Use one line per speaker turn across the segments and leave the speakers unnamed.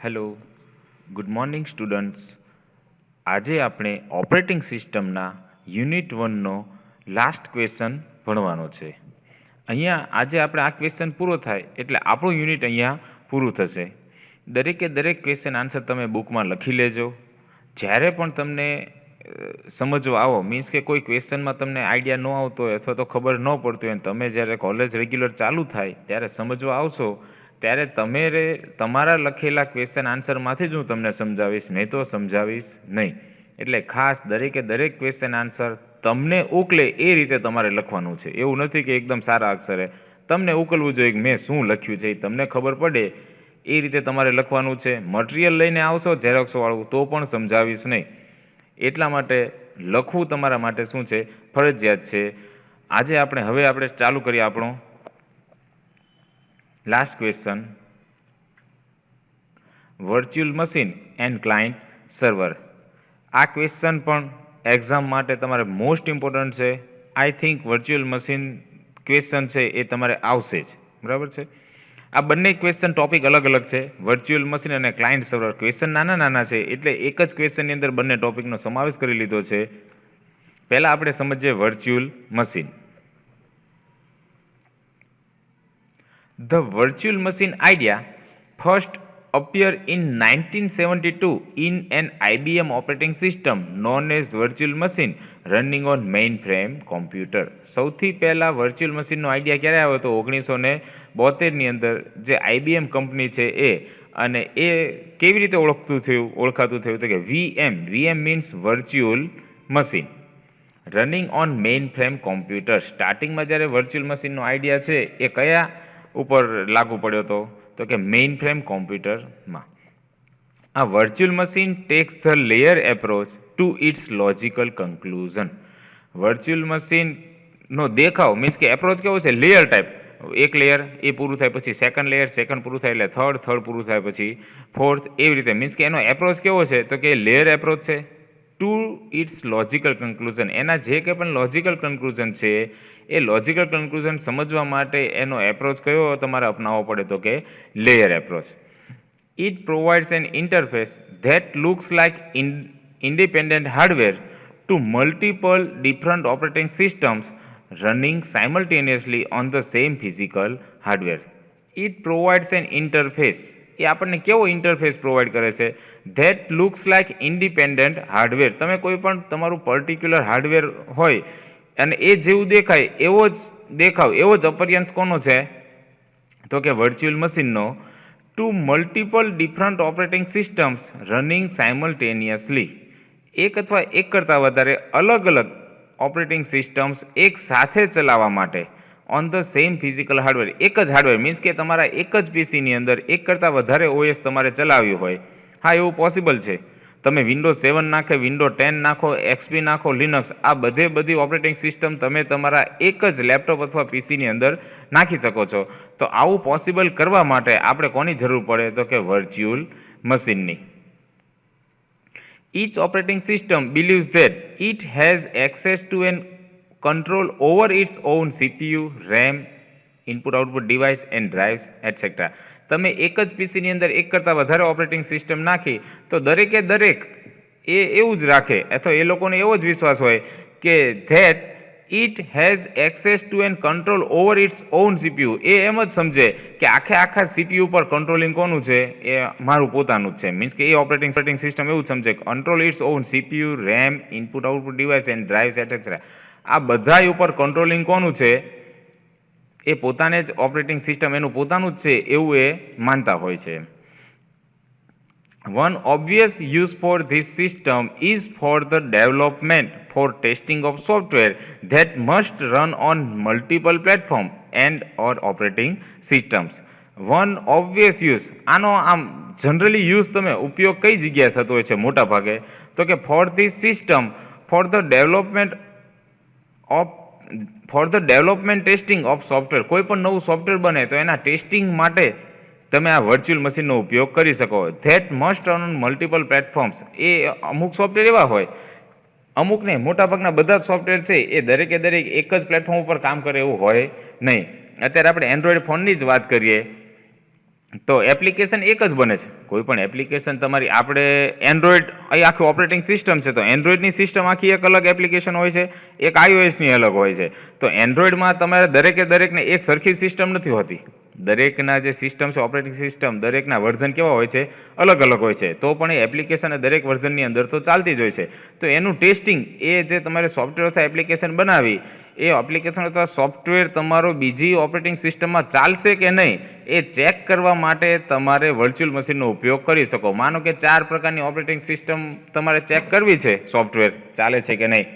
Hello, good morning students. આજે આપણે operating સિસ્ટમના યુનિટ 1નો લાસ્ટ ક્વેશ્ચન ભણવાનો છે. અહીંયા આજે આપણે આ ક્વેશ્ચન પૂરો થાય એટલે આપણું યુનિટ અહીંયા પૂરું થશે. દરેકે દરેક ક્વેશ્ચન આન્સર તમે બુકમાં લખી લેજો. જ્યારે પણ તમને સમજવા આવો, મીન્સ કે કોઈ ક્વેશ્ચનમાં તમને આઈડિયા ન આવતો હોય અથવા તો ખબર ન પડતી હોય, તમે જ્યારે કોલેજ રેગ્યુલર ચાલુ થાય ત્યારે સમજવા આવશો ત્યારે તમે તમારા લખેલા ક્વેશ્ચન આન્સરમાંથી જ હું તમને સમજાવીશ, નહીં તો સમજાવીશ નહીં. એટલે ખાસ દરેકે દરેક ક્વેશ્ચન આન્સર તમને ઉકલે એ રીતે તમારે લખવાનું છે. એવું નથી કે એકદમ સારા અક્ષરે તમને ઉકલવું જોઈએ કે મેં શું લખ્યું છે, એ તમને ખબર પડે એ રીતે તમારે લખવાનું છે. મટીરિયલ લઈને આવશો ઝેરોક્સવાળું તો પણ સમજાવીશ નહીં. એટલા માટે લખવું તમારા માટે શું છે, ફરજિયાત છે. આજે આપણે ચાલુ કરીએ આપણો last question, virtual machine and client server. આ ક્વેશ્ચન પણ એક્ઝામ માટે તમારે મોસ્ટ ઇમ્પોર્ટન્ટ છે. I think virtual machine question છે એ તમારે આવશે જ, બરાબર છે. આ બંને ક્વેશ્ચન ટોપિક અલગ અલગ છે. વર્ચ્યુઅલ મશીન અને ક્લાયન્ટ સર્વર ક્વેશ્ચન નાના નાના છે, એટલે એક જ ક્વેશ્ચનની અંદર બંને ટોપિકનો સમાવેશ કરી લીધો છે. પહેલાં આપણે સમજીએ virtual machine. The virtual machine idea first appeared in 1972 in an IBM operating system known as virtual machine running on mainframe computer. સૌથી પહેલા વર્ચ્યુઅલ મશીનનો આઈડિયા ક્યારે આવ્યો હતો? 1972ની અંદર જે IBM કંપની છે અને એ કેવી રીતે ઓળખાતું થયું તો કે VM means virtual machine running on main frame computer. સ્ટાર્ટિંગમાં જ્યારે વર્ચ્યુઅલ મશીનનો આઈડિયા છે એ કયા ઉપર લાગુ પડ્યો હતો તો કે મેઇન ફ્રેમ કોમ્પ્યુટરમાં. આ virtual machine takes the layer approach to its logical conclusion. Virtual મશીનનો દેખાવ મીન્સ કે એપ્રોચ કેવો છે? Layer type. એક લેયર એ પૂરું થાય પછી સેકન્ડ લેયર, સેકન્ડ પૂરું થાય એટલે થર્ડ પૂરું થાય પછી ફોર્થ, એવી રીતે. મીન્સ કે એનો એપ્રોચ કેવો છે તો કે લેયર એપ્રોચ છે ટુ ઇટ્સ લોજિકલ કન્ક્લુઝન. એના જે કંઈ પણ લોજિકલ કન્ક્લુઝન છે એ લોજિકલ કન્ક્લુઝન સમજવા માટે એનો એપ્રોચ કયો તમારે અપનાવવો પડે તો કે layer approach. It provides an interface that looks like independent hardware to multiple different operating systems running simultaneously on the same physical hardware. It provides an interface. એ આપણને કેવો ઇન્ટરફેસ પ્રોવાઈડ કરે છે? That looks like independent hardware. તમે કોઈ પણ તમારું particular hardware હોય અને એ જેવું દેખાય એવો જ અપરિયાંશ કોનો છે તો કે વર્ચ્યુઅલ મશીનનો. To multiple different operating systems running simultaneously. એક અથવા એક કરતાં વધારે અલગ અલગ ઓપરેટિંગ સિસ્ટમ્સ એક સાથે ચલાવવા માટે on the same physical hardware. એક જ હાર્ડવેર મીન્સ કે તમારા એક જ પીસીની અંદર એક કરતાં વધારે OS તમારે ચલાવ્યું હોય. હા, એવું પોસિબલ છે. તમે વિન્ડોઝ 7 નાખે, વિન્ડોઝ 10 નાખો, XP નાખો, લિનક્સ, આ બધી ઓપરેટિંગ સિસ્ટમ તમે તમારા એક જ લેપટોપ અથવા પીસીની અંદર નાખી શકો છો. તો આવું પોસિબલ કરવા માટે આપણે કોની જરૂર પડે તો કે વર્ચ્યુઅલ મશીનની. Each operating system believes that it has access to an control over its own CPU, RAM, input-output device and drives, etc. તમે એક જ પીસીની અંદર એક કરતાં વધારે ઓપરેટિંગ સિસ્ટમ નાખી તો દરેકે દરેક એ એવું જ રાખે અથવા એ લોકોને એવો જ વિશ્વાસ હોય કે that it has access to and control over its on CPU. એ એમ જ સમજે કે આખા CPU પર કંટ્રોલિંગ કોનું છે? એ મારું પોતાનું જ છે. મીન્સ કે એ ઓપરેટિંગ સિસ્ટમ એવું જ સમજે control its on CPU, RAM, input output device and drives etcetera. આ બધા ઉપર કંટ્રોલિંગ કોનું છે? એ પોતાને જ ઓપરેટિંગ સિસ્ટમ એનું પોતાનું જ છે એવું એ માનતા હોય છે. One obvious use for this system is for the development for testing of software that must run on multiple platforms and or operating systems. One obvious use. આનો આમ જનરલી યુઝ તમે ઉપયોગ કઈ જગ્યાએ થતો હોય છે મોટા ભાગે તો કે for this system for the development testing of software. કોઈ પણ નવું સોફ્ટવેર બને તો એના ટેસ્ટિંગ માટે તમે આ વર્ચ્યુઅલ મશીનનો ઉપયોગ કરી શકો. That must run on multiple platforms. એ અમુક સોફ્ટવેર એવા હોય, અમુક નહીં, મોટાભાગના બધા જ સોફ્ટવેર છે એ દરેકે દરેક એક જ પ્લેટફોર્મ ઉપર કામ કરે એવું હોય નહીં. અત્યારે આપણે એન્ડ્રોઈડ ફોનની જ વાત કરીએ તો એપ્લિકેશન એક જ બને છે. કોઈ પણ એપ્લિકેશન તમારી આપણે એન્ડ્રોઈડ અહીં આખી ઓપરેટિંગ સિસ્ટમ છે, તો એન્ડ્રોઈડની સિસ્ટમ આખી એક અલગ એપ્લિકેશન હોય છે, એક આઈઓએસની અલગ હોય છે. તો એન્ડ્રોઈડમાં તમારે દરેકને એક સરખી સિસ્ટમ નથી હોતી. દરેકના જે સિસ્ટમ છે ઓપરેટિંગ સિસ્ટમ દરેકના વર્ઝન કેવા હોય છે, અલગ અલગ હોય છે. તો પણ એ એપ્લિકેશન દરેક વર્ઝનની અંદર તો ચાલતી જ હોય છે. તો એનું ટેસ્ટિંગ એ જે તમારે સોફ્ટવેર અથવા એપ્લિકેશન બનાવી એ એપ્લિકેશન અથવા સોફ્ટવેર તમારો બીજી ઓપરેટિંગ સિસ્ટમમાં ચાલશે કે નહીં એ ચેક કરવા માટે તમારે વર્ચ્યુઅલ મશીનનો ઉપયોગ કરી શકો. માનો કે 4 પ્રકારની ઓપરેટિંગ સિસ્ટમ તમારે ચેક કરવી છે, સોફ્ટવેર ચાલે છે કે નહીં,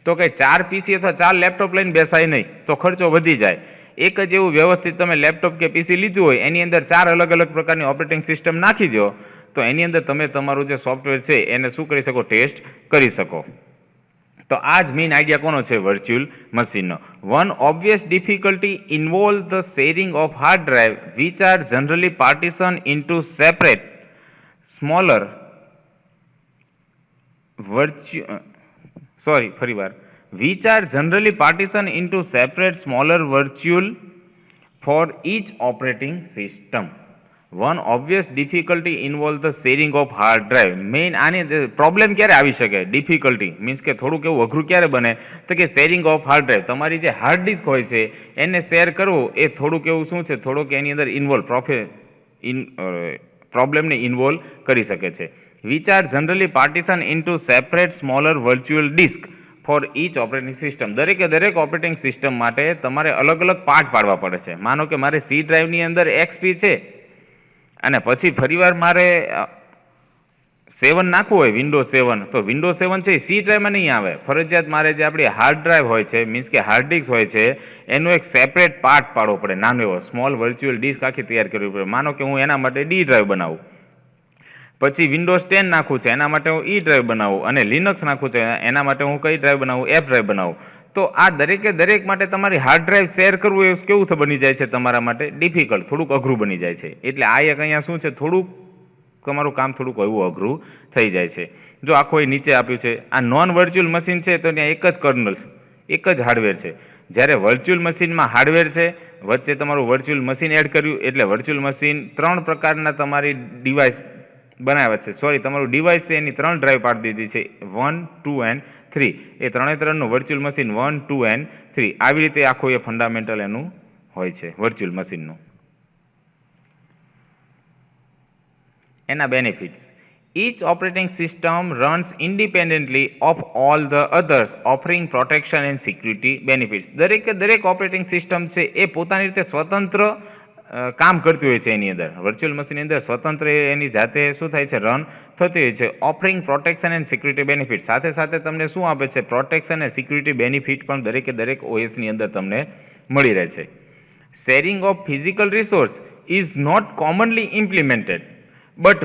તો કંઈ 4 પીસી અથવા 4 લેપટોપ લઈને બેસાય નહીં, તો ખર્ચો વધી જાય. એક જ એવું વ્યવસ્થિત તમે લેપટોપ કે પીસી લીધું હોય એની અંદર 4 અલગ અલગ પ્રકારની ઓપરેટિંગ સિસ્ટમ નાખી દો, તો એની અંદર તમે તમારું જે સોફ્ટવેર છે એને શું કરી શકો, ટેસ્ટ કરી શકો. તો આ જ મેઇન આઈડિયા કોનો છે, વર્ચ્યુઅલ મશીનનો. One obvious difficulty involve the sharing of hard drive which are generally partition into separate smaller which are generally partitioned into separate smaller virtual for each operating system. One obvious difficulty involves the sharing of hard drive. Main આની problem ક્યારે આવી શકે, difficulty means કે થોડુંક એવું અઘરું ક્યારે બને, તો કે શેરિંગ ઓફ હાર્ડ ડ્રાઈવ. તમારી જે હાર્ડ ડિસ્ક હોય છે એને શેર કરવું એ થોડુંક એવું શું છે, થોડુંક એની અંદર પ્રોબ્લેમને ઇન્વોલ્વ કરી શકે છે. Which are generally partition into separate smaller virtual disk for each operating system. દરેક ઓપરેટિંગ સિસ્ટમ માટે તમારે અલગ અલગ પાર્ટ પાડવા પડે છે. માનો કે મારે સી ડ્રાઈવની અંદર XP છે અને પછી ફરીવાર મારે 7 નાખવું હોય, વિન્ડોઝ 7, તો વિન્ડોઝ 7 છે એ સી ડ્રાઈવમાં નહીં આવે. ફરજિયાત મારે જે આપણી હાર્ડ ડ્રાઈવ હોય છે, મીન્સ કે હાર્ડ ડિસ્ક હોય છે, એનો એક સેપરેટ પાર્ટ પાડવો પડે, નાનો એવો સ્મોલ વર્ચ્યુઅલ ડિસ્ક આખી તૈયાર કરવી પડે. માનો કે હું એના માટે ડી ડ્રાઈવ બનાવું, પછી વિન્ડોઝ 10 નાખવું છે એના માટે હું ઈ ડ્રાઈવ બનાવું, અને લિનક્સ નાખવું છે એના માટે હું કઈ ડ્રાઈવ બનાવું, એફ ડ્રાઈવ બનાવું. તો આ દરેક માટે તમારી હાર્ડ ડ્રાઈવ શેર કરવું એ કેવું બની જાય છે, તમારા માટે ડિફિકલ્ટ, થોડુંક અઘરું બની જાય છે. એટલે આ એક અહીંયા શું છે, થોડુંક તમારું કામ થોડુંક એવું અઘરું થઈ જાય છે. જો આખો એ નીચે આપ્યું છે, આ નોન વર્ચ્યુઅલ મશીન છે તો ત્યાં એક જ કર્નલ, એક જ હાર્ડવેર છે. જ્યારે વર્ચ્યુઅલ મશીનમાં હાર્ડવેર છે, વચ્ચે તમારું વર્ચ્યુઅલ મશીન એડ કર્યું, એટલે વર્ચ્યુઅલ મશીન 3 પ્રકારના તમારી ડિવાઇસ બનાવે છે. તમારું ડિવાઇસ છે એની 3 ડ્રાઈવ પાડી દીધી છે, 1, 2 એન્ડ 3. એ 3નું વર્ચ્યુઅલ મશીન 1, 2 એન્ડ 3 આવી રીતે આખું એ ફંડામેન્ટલ એનું હોય છે વર્ચ્યુઅલ મશીનનું. એના benefits: each operating system runs independently of all the others, offering protection and security benefits. દરેક ઓપરેટિંગ સિસ્ટમ છે એ પોતાની રીતે સ્વતંત્ર કામ કરતી હોય છે. એની અંદર વર્ચ્યુઅલ મશીનની અંદર સ્વતંત્ર એની જાતે શું થાય છે, રન થતી હોય છે. Offering protection and security benefit, સાથે સાથે તમને શું આપે છે, પ્રોટેક્શન અને સિક્યુરિટી બેનિફિટ પણ દરેક ઓએસની અંદર તમને મળી રહે છે. Sharing of physical resource is not commonly implemented but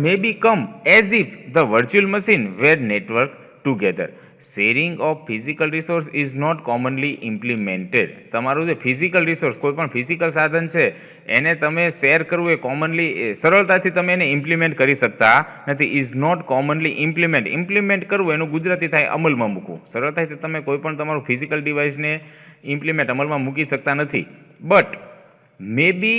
may become as if the virtual machine were networked together. Sharing of physical resource is not commonly implemented. તમારું જે ફિઝિકલ રિસોર્સ, કોઈ પણ ફિઝિકલ સાધન છે એને તમે શેર કરવું એ commonly સરળતાથી તમે એને ઇમ્પ્લિમેન્ટ કરી શકતા નથી. ઇઝ નોટ કોમનલી ઇમ્પ્લિમેન્ટ કરવું એનું ગુજરાતી થાય અમલમાં મૂકવું. સરળતાથી તમે કોઈ પણ તમારું ફિઝિકલ ડિવાઇસને ઇમ્પ્લિમેન્ટ અમલમાં મૂકી શકતા નથી. But maybe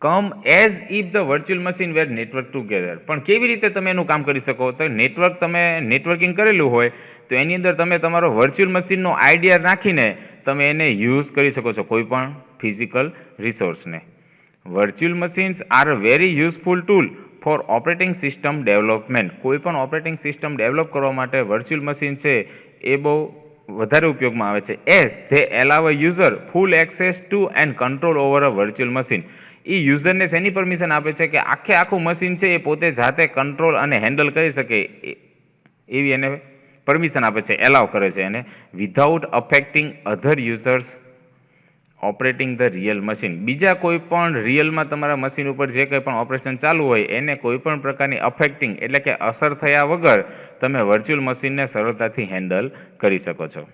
come as if the virtual machine were networked together. પણ કેવી રીતે તમે એનું કામ કરી શકો, તો નેટવર્કિંગ કરેલું હોય તો એની અંદર તમે તમારો વર્ચ્યુઅલ મશીનનો આઈડિયા નાખીને તમે એને યુઝ કરી શકો છો કોઈ પણ ફિઝિકલ રિસોર્સને. Virtual machines are a very useful tool for operating system development. કોઈ પણ ઓપરેટિંગ સિસ્ટમ ડેવલપ કરવા માટે વર્ચ્યુઅલ મશીન છે એ બહુ વધારે ઉપયોગમાં આવે છે. As they allow a user full access to and control over a virtual machine. એ યુઝરને શેની પરમિશન આપે છે કે આખું મશીન છે એ પોતે જાતે કંટ્રોલ અને હેન્ડલ કરી શકે એવી એને પરમિશન આપે છે, એલાવ કરે છે એને, without affecting other users operating the real machine. બીજા કોઈ પણ રિયલમાં તમારા મશીન ઉપર જે કંઈ પણ ઓપરેશન ચાલુ હોય એને કોઈ પણ પ્રકારની અફેક્ટિંગ એટલે કે અસર થયા વગર તમે વર્ચ્યુઅલ મશીનને સરળતાથી હેન્ડલ કરી શકો છો.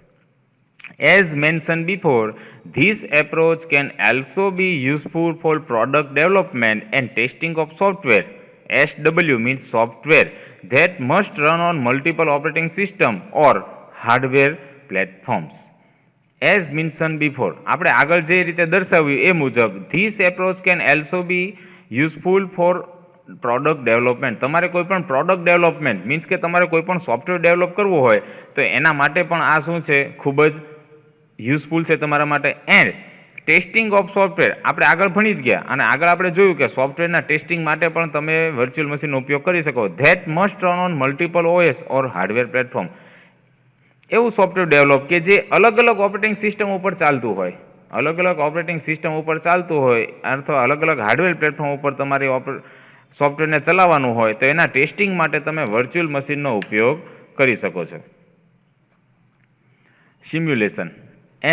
As mentioned before, this approach can also be useful for product development and testing of software. SW means software that must run on multiple operating systems or hardware platforms. As mention before, આપણે આગળ જે રીતે દર્શાવ્યું એ મુજબ, this approach can also be useful for product development. તમારે કોઈ પણ પ્રોડક્ટ ડેવલપમેન્ટ મીન્સ કે તમારે કોઈ પણ સોફ્ટવેર ડેવલપ કરવું હોય તો એના માટે પણ આ શું છે, ખૂબ જ યુઝફુલ છે તમારા માટે. એન્ડ ટેસ્ટિંગ ઓફ સોફ્ટવેર, આપણે આગળ ભણી જ ગયા અને આગળ આપણે જોયું કે સોફ્ટવેરના ટેસ્ટિંગ માટે પણ તમે વર્ચ્યુઅલ મશીનનો ઉપયોગ કરી શકો. That must run on multiple OS or hardware platform, એવું સોફ્ટવેર ડેવલપ કે જે અલગ અલગ ઓપરેટિંગ સિસ્ટમ ઉપર ચાલતું હોય, અલગ અલગ ઓપરેટિંગ સિસ્ટમ ઉપર ચાલતું હોય અથવા અલગ અલગ હાર્ડવેર પ્લેટફોર્મ ઉપર તમારી સોફ્ટવેરને ચલાવવાનું હોય તો એના ટેસ્ટિંગ માટે તમે વર્ચ્યુઅલ મશીનનો ઉપયોગ કરી શકો છો. Simulation,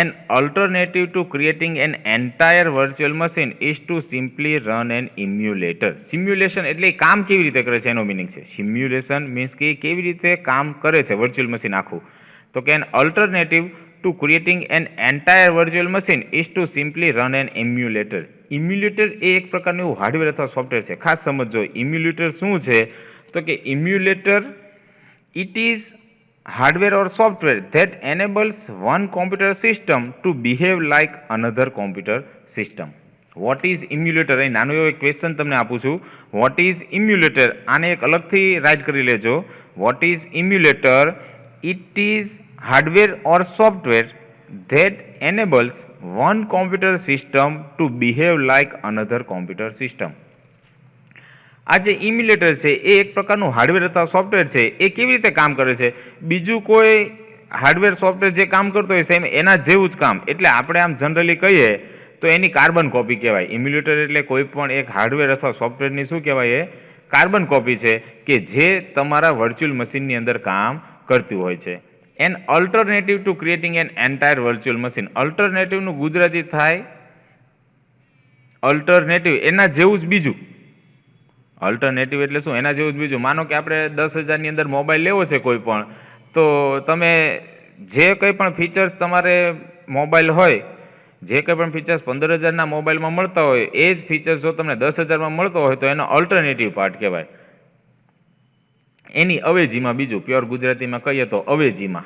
an alternative to creating an entire virtual machine is to simply run an emulator. Simulation એટલે કામ કેવી રીતે કરે છે એનો મિનિંગ છે. સિમ્યુલેશન મીન્સ કે કેવી રીતે કામ કરે છે વર્ચ્યુઅલ મશીન આખું. તો કે an alternative to creating an entire virtual machine is to simply run an emulator. Emulator એ એક પ્રકારનું એવું હાર્ડવેર અથવા સોફ્ટવેર છે. ખાસ સમજો ઇમ્યુલેટર શું છે, તો કે emulator it is hardware or software that enables one computer system to behave like another computer system. What is emulator? અહીં નાનો એવો એક ક્વેશ્ચન તમને આપું છું. What is emulator? આને એક અલગથી રાઇટ કરી લેજો. What is emulator? It is hardware or software that enables one computer system to behave like another computer system. આ જે ઇમ્યુલેટર છે એ એક પ્રકારનું હાર્ડવેર અથવા સોફ્ટવેર છે. એ કેવી રીતે કામ કરે છે, બીજું કોઈ હાર્ડવેર સોફ્ટવેર જે કામ કરતો હોય સેમ એના જેવું જ કામ. એટલે આપણે આમ જનરલી કહીએ તો એની કાર્બન કોપી કહેવાય. ઇમ્યુલેટર એટલે કોઈ પણ એક હાર્ડવેર અથવા સોફ્ટવેરની શું કહેવાય, એ કાર્બન કોપી છે કે જે તમારા વર્ચ્યુઅલ મશીનની અંદર કામ કરતું હોય છે. An alternative to creating an entire virtual machine. અલ્ટરનેટિવનું ગુજરાતી થાય અલ્ટરનેટિવ, એના જેવું જ બીજું. અલ્ટરનેટિવ એટલે શું, એના જેવું જ બીજું. માનો કે આપણે 10,000ની અંદર મોબાઈલ લેવો છે કોઈ પણ, તો તમે જે કંઈ પણ ફીચર્સ તમારે મોબાઈલ હોય, જે કંઈ પણ ફીચર્સ 15,000ના મોબાઈલમાં મળતા હોય એ જ ફીચર્સ જો તમને 10,000માં મળતો હોય તો એનો અલ્ટરનેટિવ પાર્ટ કહેવાય. એની અવેજીમાં બીજું, પ્યોર ગુજરાતીમાં કહીએ તો અવેજીમાં.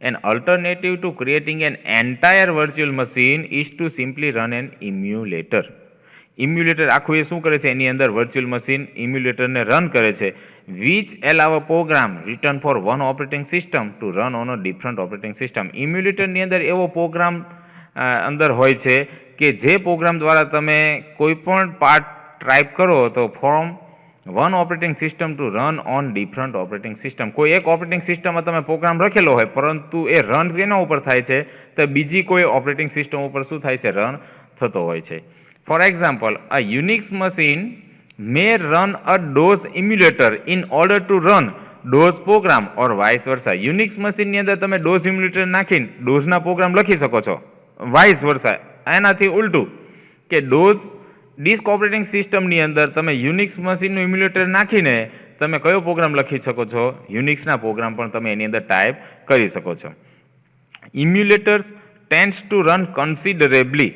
An alternative to creating an entire virtual machine is to simply run an emulator. Emulator આખું એ શું કરે છે, એની અંદર વર્ચ્યુઅલ મશીન ઇમ્યુલેટરને રન કરે છે. Which allow a program written for one operating system to run on a different operating system. ઇમ્યુલેટરની અંદર એવો પ્રોગ્રામ અંદર હોય છે કે જે પ્રોગ્રામ દ્વારા તમે કોઈ પણ પાર્ટ ટાઈપ કરો તો from one operating system to run on different operating system. કોઈ એક ઓપરેટિંગ સિસ્ટમમાં તમે પ્રોગ્રામ લખેલો હોય પરંતુ એ રન એના ઉપર થાય છે તો બીજી કોઈ ઓપરેટિંગ સિસ્ટમ ઉપર શું થાય છે, રન થતો હોય છે. For example, a Unix machine may run a DOS emulator in order to run DOS program or vice versa. Unix મશીનની અંદર તમે DOS emulator નાખીને DOSના પ્રોગ્રામ લખી શકો છો. vice versa, એનાથી ઉલટું કે DOS ડિસ્ક ઓપરેટિંગ સિસ્ટમની અંદર તમે યુનિક્સ મશીનનું ઇમ્યુલેટર નાખીને તમે કયો પ્રોગ્રામ લખી શકો છો, યુનિક્સના પ્રોગ્રામ પણ તમે એની અંદર ટાઈપ કરી શકો છો. Emulators tends to run considerably.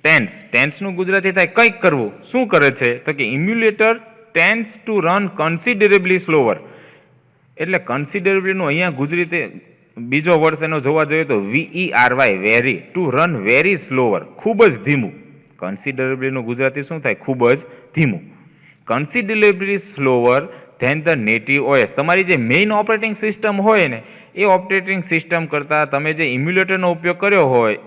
ટેન્સનું ગુજરાતી થાય કંઈક કરવું. શું કરે છે, તો કે emulator tends to run considerably slower. એટલે કન્સિડરેબલીનું અહીંયા ગુજરાતી બીજો વર્ડ એનો જોવા જોઈએ તો VERY, very, two run very slower, ખૂબ જ ધીમું. કન્સિડરેબલીનું ગુજરાતી શું થાય, ખૂબ જ ધીમું. Considerably slower than the native OS. તમારી જે મેઇન ઓપરેટિંગ સિસ્ટમ હોય ને એ ઓપરેટિંગ સિસ્ટમ કરતાં તમે જે ઇમ્યુલેટરનો ઉપયોગ કર્યો હોય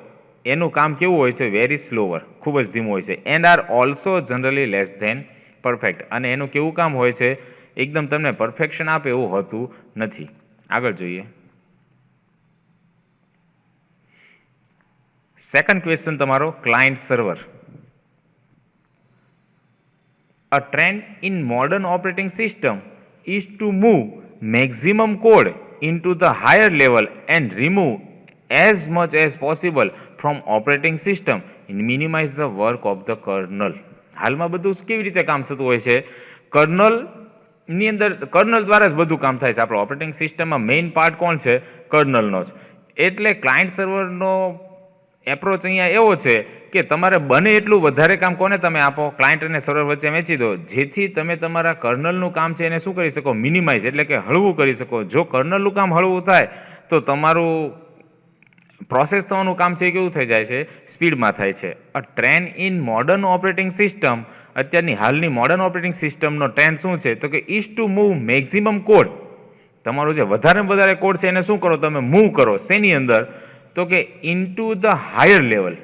એનું કામ કેવું હોય છે, વેરી સ્લોવર, ખૂબ જ ધીમું હોય છે. And are also generally less than perfect. અને એનું કેવું કામ હોય છે, એકદમ તમને પરફેક્શન આપે એવું હોતું નથી. આગળ જોઈએ. સેકન્ડ ક્વેશ્ચન તમારો, client server. A trend in modern operating system is to move maximum code into the higher level and remove as much as possible from operating system and minimize the work of the kernel. હાલમાં બધું કેવી રીતે કામ થતું હોય છે, કર્નલની અંદર kernel દ્વારા જ બધું કામ થાય છે. આપણો ઓપરેટિંગ સિસ્ટમમાં મેઇન પાર્ટ કોણ છે, કર્નલનો જ. એટલે ક્લાયન્ટ સર્વરનો એપ્રોચ અહીંયા એવો છે કે તમારે બને એટલું વધારે કામ કોને તમે આપો, ક્લાયન્ટ અને સર્વર વચ્ચે વેચી દો, જેથી તમે તમારા કર્નલનું કામ છે એને શું કરી શકો, મિનિમાઇઝ એટલે કે હળવું કરી શકો. જો કર્નલનું કામ હળવું થાય તો તમારું પ્રોસેસ થવાનું કામ છે એ કેવું થઈ જાય છે, સ્પીડમાં થાય છે. A trend in modern operating system, અત્યારની હાલની મોડર્ન ઓપરેટિંગ સિસ્ટમનો ટ્રેન્ડ શું છે તો કે is to move maximum code. તમારો જે વધારે વધારે કોડ છે એને શું કરો તમે મૂવ કરો, શેની અંદર તો કે ઇનટુ ધ હાયર લેવલ.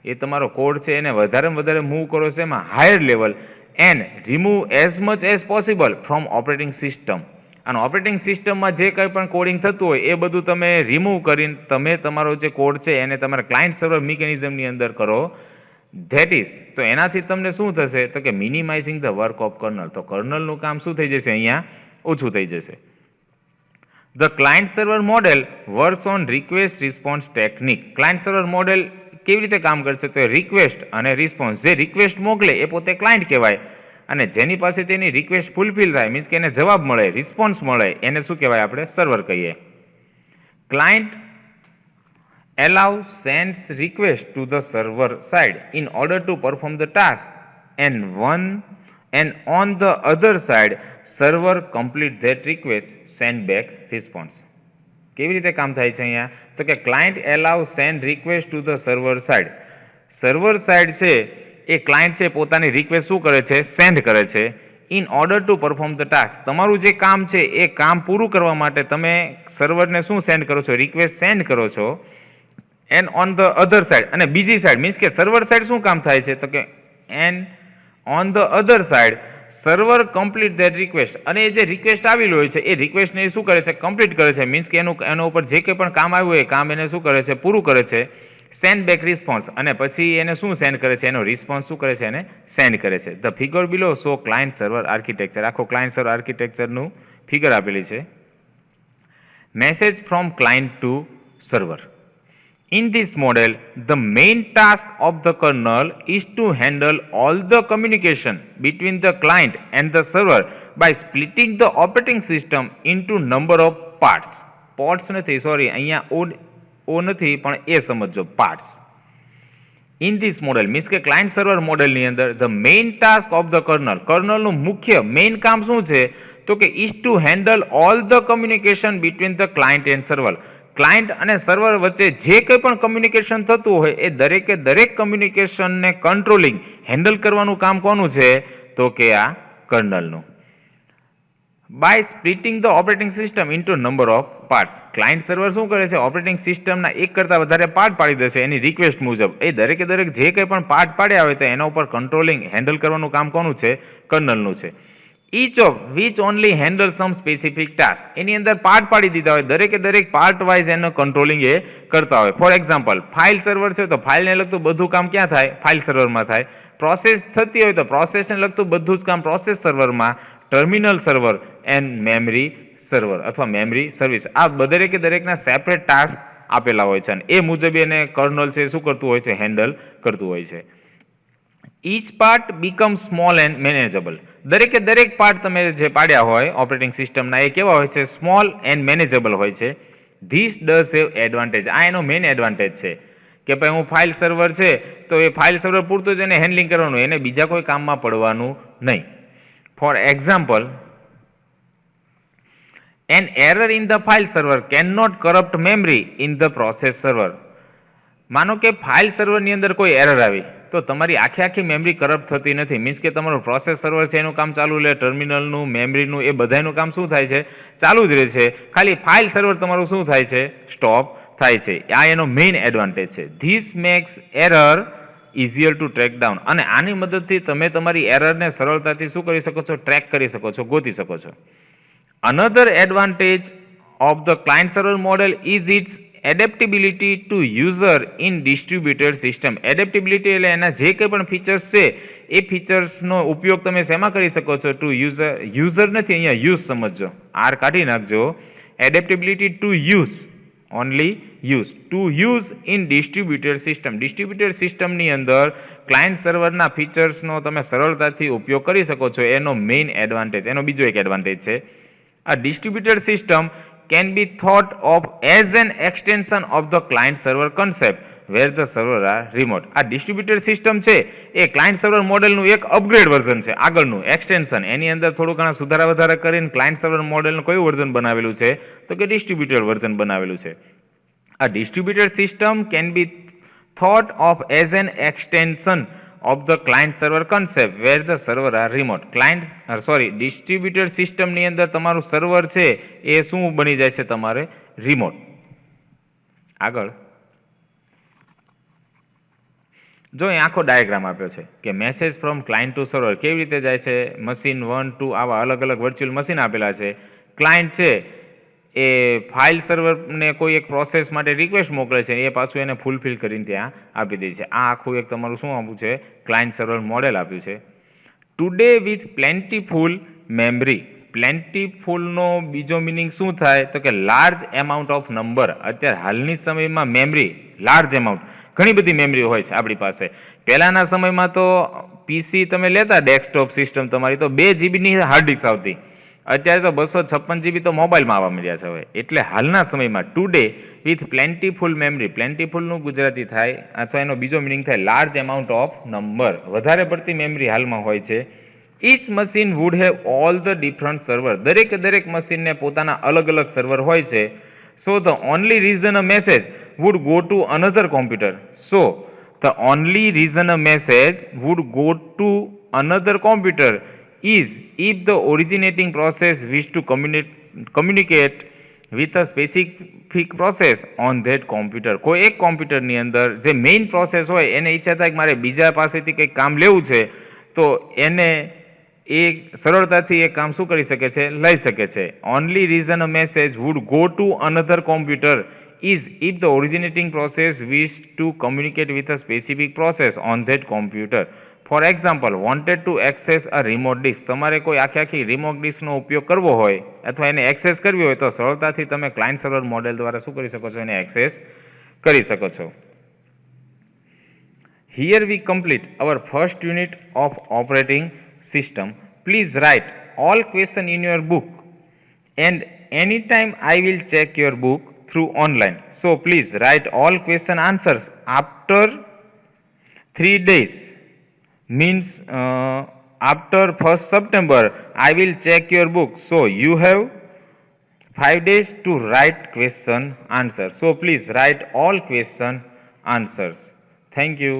એ તમારો કોડ છે એને વધારે મૂવ કરો છે એમાં higher level, and remove as much as possible from operating system. અને ઓપરેટિંગ સિસ્ટમમાં જે કંઈ પણ કોડિંગ થતું હોય એ બધું તમે રિમૂવ કરીને તમે તમારો જે કોડ છે એને તમારા ક્લાયન્ટ સર્વર મિકેનિઝમની અંદર કરો. ધેટ ઇઝ, તો એનાથી તમને શું થશે તો કે મિનિમાઇઝિંગ ધ વર્ક ઓફ કર્નલ. તો કર્નલનું કામ શું થઈ જશે, અહીંયા ઓછું થઈ જશે. The client server model works on request response technique. Client server model કેવી રીતે કામ કરશે તો રિક્વેસ્ટ અને રિસ્પોન્સ. જે રિક્વેસ્ટ મોકલે એ પોતે ક્લાયન્ટ કહેવાય અને જેની પાસે તેની રિક્વેસ્ટ ફૂલફિલ થાય મીન્સ કે એને જવાબ મળે, રિસ્પોન્સ મળે, એને શું કહેવાય આપણે સર્વર કહીએ. Client allow sends request to the server side in order to perform the task, and on the other side server complete that request, send back response. કેવી રીતે કામ થાય છે અહીંયા તો કે client allow send request to the server side. Server side છે એ client છે પોતાની રિક્વેસ્ટ શું કરે છે, સેન્ડ કરે છે. In order to perform the task, તમારું જે કામ છે એ કામ પૂરું કરવા માટે તમે સર્વરને શું સેન્ડ કરો છો, રિક્વેસ્ટ સેન્ડ કરો છો. And on the other side, અને બીજી સાઇડ મીન્સ કે સર્વર સાઇડ શું કામ થાય છે તો કે and on the other side server complete that request. અને એ જે રિક્વેસ્ટ આવેલું હોય છે એ રિક્વેસ્ટને શું કરે છે, કમ્પ્લીટ કરે છે. મીન્સ કે એના ઉપર જે કંઈ પણ કામ આવ્યું હોય એ કામ એને શું કરે છે, પૂરું કરે છે. સેન્ડ બેક રિસ્પોન્સ, અને પછી એને શું સેન્ડ કરે છે, એનો રિસ્પોન્સ શું કરે છે, એને સેન્ડ કરે છે. The figure below show client server architecture. આખો ક્લાયન્ટ સર્વર આર્કિટેક્ચરનું ફિગર આપેલી છે. Message from client to server. In this model, the main task of the kernel is to handle all the communication between the client and the server by splitting the operating system into number of parts. Pods નથી, sorry, અહીંયા ઓ નથી પણ એ સમજો, parts. In this model means કે client server મોડેલની અંદર the main task of the કર્નલનું મુખ્ય મેઇન કામ શું છે તો કે is to handle all the communication between the client and server. Client અને સર્વર વચ્ચે જે કંઈ પણ કમ્યુનિકેશન થતું હોય એ દરેક કમ્યુનિકેશનને કંટ્રોલિંગ, હેન્ડલ કરવાનું કામ કોનું છે તો કે આ કર્નલનું. By splitting the operating system into number of parts. Client server શું કરે છે, ઓપરેટિંગ સિસ્ટમના એક કરતાં વધારે પાર્ટ પાડી દેશે એની રિક્વેસ્ટ મુજબ. એ દરેક જે કંઈ પણ પાર્ટ પાડ્યા હોય તો એના ઉપર કંટ્રોલિંગ, હેન્ડલ કરવાનું કામ કોનું છે, કર્નલનું છે. each of which only handle some specific task. એની અંદર પાર્ટ પાડી દીધા હોય, દરેક પાર્ટ વાઇઝ એનો કંટ્રોલિંગ એ કરતા હોય. ફોર એક્ઝામ્પલ ફાઇલ સર્વર છે તો ફાઇલને લગતું બધું કામ ક્યાં થાય, ફાઇલ સર્વરમાં થાય. પ્રોસેસ થતી હોય તો પ્રોસેસને લગતું બધું જ કામ પ્રોસેસ સર્વરમાં. Terminal server and memory server અથવા મેમરી સર્વિસ. આ દરેકના સેપરેટ ટાસ્ક આપેલા હોય છે અને એ મુજબ એને કર્નલ છે શું કરતું હોય છે, હેન્ડલ કરતું હોય છે. each part becomes small and manageable. દરેક પાર્ટ તમે જે પાડ્યા હોય ઓપરેટિંગ સિસ્ટમના એ કેવા હોય છે, સ્મોલ એન્ડ મેનેજેબલ હોય છે. This does have advantage. આ એનો મેઇન એડવાન્ટેજ છે કે ભાઈ હું ફાઇલ સર્વર છે તો એ ફાઇલ સર્વર પૂરતું જ એને હેન્ડલિંગ કરવાનું, એને બીજા કોઈ કામમાં પડવાનું નહીં. For example, an error in the file server cannot corrupt memory in the process server. માનો કે ફાઇલ સર્વરની અંદર કોઈ એરર આવી તો તમારી આખી મેમરી કરપ્ટ થતી નથી. મીન્સ કે તમારું પ્રોસેસ સર્વર છે એનું કામ ચાલુ રહે, ટર્મિનલનું, મેમરીનું, એ બધાનું કામ શું થાય છે, ચાલુ જ રહે છે. ખાલી ફાઇલ સર્વર તમારું શું થાય છે, સ્ટોપ થાય છે. આ એનો મેઇન એડવાન્ટેજ છે. This makes error easier to track down. અને આની મદદથી તમે તમારી એરરને સરળતાથી શું કરી શકો છો, ટ્રેક કરી શકો છો, ગોતી શકો છો. Another advantage of the client server model is its adaptability to user in distributed system. Adaptability એટલે એના જે કંઈ પણ ફીચર્સ છે એ ફીચર્સનો ઉપયોગ તમે શેમાં કરી શકો છો, ટુ યુઝર નથી, અહીંયા યુઝ સમજજો, આર કાઢી નાખજો. Adaptability to use, only use, to use in distributed system. Distributed સિસ્ટમની અંદર ક્લાયન્ટ સર્વરના ફીચર્સનો તમે સરળતાથી ઉપયોગ કરી શકો છો. એનો મેઇન એડવાન્ટેજ, એનો બીજો એક એડવાન્ટેજ છે. A distributed system can be thought of as an extension of the client server concept where the server are remote. આ ડિસ્ટ્રીબ્યુટેડ સિસ્ટમ છે એ ક્લાયન્ટ સર્વર મોડેલનું એક અપગ્રેડ વર્ઝન છે, આગળનું એક્સટેન્શન. એની અંદર થોડું ઘણા સુધારા વધારા કરીને ક્લાયન્ટ સર્વર મોડેલનું કયું વર્ઝન બનાવેલું છે તો કે ડિસ્ટ્રીબ્યુટેડ વર્ઝન બનાવેલું છે. A distributed system can be thought of as an extension of the client server concept where the server are remote. Distributed system ની અંદર તમારું સર્વર છે એ શું બની જાય છે તમારે રિમોટ. આગળ જો અહીં આખો ડાયાગ્રામ આપ્યો છે કે message from client to server કેવી રીતે જાય છે. મશીન 1 2 આવા અલગ અલગ વર્ચ્યુઅલ મશીન આપેલા છે. ક્લાયન્ટ છે એ ફાઇલ સર્વરને કોઈ એક પ્રોસેસ માટે રિક્વેસ્ટ મોકલે છે, એ પાછું એને ફૂલફિલ કરીને ત્યાં આપી દે છે. આ આખું એક તમારું શું આપ્યું છે ક્લાયન્ટ સર્વર મોડેલ આપ્યું છે. Today with plentiful memory. પ્લેન્ટીફુલનો બીજો મિનિંગ શું થાય તો કે લાર્જ એમાઉન્ટ ઓફ નંબર. અત્યારે હાલની સમયમાં મેમરી લાર્જ એમાઉન્ટ ઘણી બધી મેમરી હોય છે આપણી પાસે. પહેલાંના સમયમાં તો પીસી તમે લેતા ડેસ્કટોપ સિસ્ટમ તમારી તો 2 જીબીની હાર્ડ ડિસ્ક આવતી. અત્યારે તો 256 જીબી તો મોબાઈલમાં આવવા મળ્યા છે હવે. એટલે હાલના સમયમાં today with plentiful memory. પ્લેન્ટીફુલનું Gujarati થાય અથવા એનો બીજો મિનિંગ થાય લાર્જ એમાઉન્ટ ઓફ નંબર. વધારે પડતી મેમરી હાલમાં હોય છે. Each machine would have all the different server. દરેક મશીનને પોતાના અલગ અલગ સર્વર હોય છે. So the only reason a message would go to another computer. So, the only reason a message would go to another computer is if the originating process wish to communicate with a specific process on that computer. કોઈ એક કોમ્પ્યુટરની અંદર જે main process હોય એને ઈચ્છા થાય કે મારે બીજા પાસેથી કંઈક કામ લેવું છે તો એને એ સરળતાથી એ કામ શું કરી શકે છે લઈ શકે છે. Only reason a message would go to another computer is if the originating process wish to communicate with a specific process on that computer. For example, wanted to access a remote disk. તમારે કોઈ આખી remote ડિસ્કનો ઉપયોગ કરવો હોય અથવા એને access કરવી હોય તો સરળતાથી તમે ક્લાયન્ટ સર્વર મોડેલ દ્વારા શું કરી શકો છો એને એક્સેસ કરી શકો છો. Here we complete our first unit of operating system. Please write all question in your book and anytime I will check your book through online. So please write all question answers after 3 days. Means after 1st September I will check your book. So you have 5 days to write question answers. So please write all question answers. Thank you.